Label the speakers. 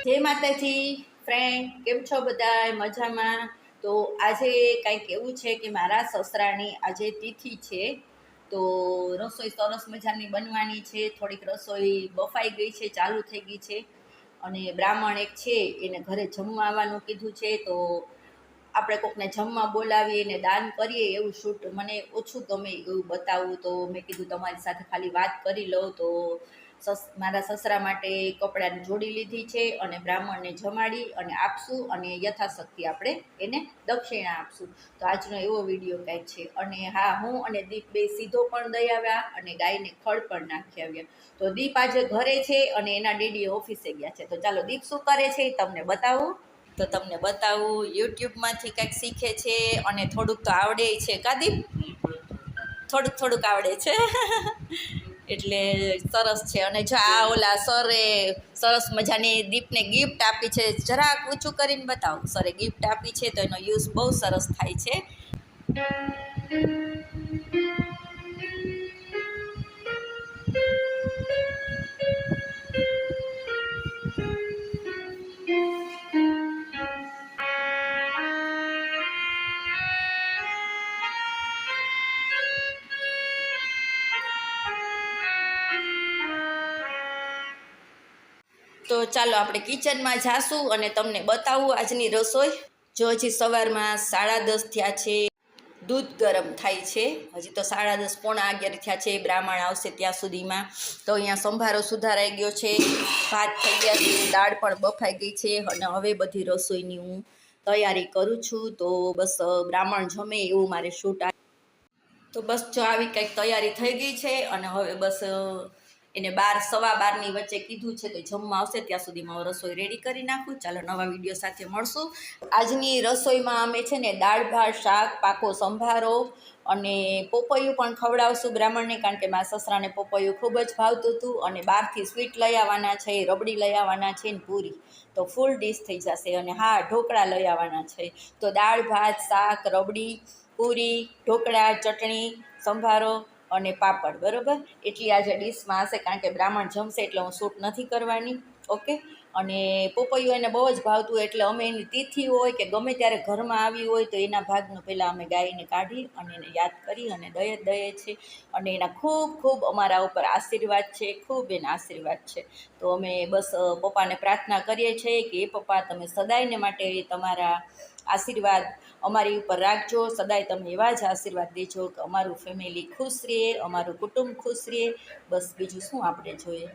Speaker 1: જય માતાજી ફ્રેન્ડ, કેમ છો બધા? મજામાં? તો આજે કંઈક એવું છે કે મારા સસરાની આજે તિથિ છે, તો રસોઈ સરસ મજાની બનવાની છે. થોડીક રસોઈ બફાઈ ગઈ છે, ચાલુ થઈ ગઈ છે, અને બ્રાહ્મણ એક છે એને ઘરે જમવા આવવાનું કીધું છે. તો આપણે કોકને જમવા બોલાવીએ ને દાન કરીએ એવું શૂટ મને ઓછું ગમે, એવું બતાવવું. તો મેં કીધું તમારી સાથે ખાલી વાત કરી લઉં. તો મારા સસરા માટે કપડાની જોડી લીધી છે અને બ્રાહ્મણને જમાડી અને આપશું, અને યથાશક્તિ આપણે એને દક્ષિણા આપશું. તો આજનો એવો વિડીયો કંઈક છે. અને હા, હું અને દીપ બે સીધો પણ દઈ આવ્યા અને ગાયને ખડ પણ નાખી આવ્યા. તો દીપ આજે ઘરે છે અને એના ડેડીએ ઓફિસે ગયા છે. તો ચાલો દીપ શું કરે છે એ તમને બતાવું. તો તમને બતાવું, યુટ્યુબમાંથી કંઈક શીખે છે અને થોડુંક તો આવડે છે. કા દીપ? થોડુંક થોડુંક આવડે છે. એટલે સરસ છે. અને જો આ ઓલા સરે સરસ મજાની દીપને ગિફ્ટ આપી છે. જરાક ઊંચું કરીને બતાવો. સરે ગિફ્ટ આપી છે તો એનો યુઝ બહુ સરસ થાય છે. તો ચાલો આપણે કિચનમાં જાશું અને તમને બતાવું આજની રસોઈ. જો હજી સવારમાં 10:30 થયા છે, દૂધ ગરમ થાય છે. હજી તો 10:30 પોણા 11 થયા છે, બ્રાહ્મણ આવશે ત્યાં સુધીમાં. તો અહીંયા સંભારો સુધારાઈ ગયો છે, ભાત થઈ ગયા છે, દાળ પણ બફાઈ ગઈ છે, અને હવે બધી રસોઈની હું તૈયારી કરું છું. તો બસ બ્રાહ્મણ જમે એવું મારે શૂટ. તો બસ જો આવી કંઈક તૈયારી થઈ ગઈ છે, અને હવે બસ એને 12:15 વચ્ચે કીધું છે. તો જમવા આવશે ત્યાં સુધીમાં રસોઈ રેડી કરી નાખું. ચાલો નવા વિડીયો સાથે મળશું. આજની રસોઈમાં અમે છે ને દાળ ભાત, શાક, પાકો સંભારો અને પોપૈયું પણ ખવડાવશું બ્રાહ્મણને, કારણ કે મારા સસરાને પોપૈયું ખૂબ જ ભાવતું હતું. અને બહારથી સ્વીટ લઈ આવવાના છે, રબડી લઈ આવવાના છે ને પૂરી. તો ફૂલ ડીશ થઈ જશે. અને હા, ઢોકળા લઈ આવવાના છે. તો દાળ ભાત, શાક, રબડી, પૂરી, ઢોકળા, ચટણી, સંભારો અને પાપડ, બરાબર એટલી આજે ડીશમાં હશે. કારણ કે બ્રાહ્મણ જમશે એટલે હું શૂટ નથી કરવાની. ઓકે. અને પોપૈયું એને બહુ જ ભાવતું, એટલે અમે એની તિથિ હોય કે ગમે ત્યારે ઘરમાં આવી હોય તો એના ભાગનું પહેલાં અમે ગાયને કાઢી અને એને યાદ કરી અને દઈએ છે. અને એના ખૂબ ખૂબ અમારા ઉપર આશીર્વાદ છે, ખૂબ એના આશીર્વાદ છે. તો અમે બસ પપ્પાને પ્રાર્થના કરીએ છીએ કે એ પપ્પા તમે સદાયને માટે તમારા આશીર્વાદ અમારી ઉપર રાખજો. સદાય તમે એવા જ આશીર્વાદ દેજો કે અમારું ફેમિલી ખુશ રહે, અમારું કુટુંબ ખુશ રહે. બસ બીજું શું આપણે જોઈએ.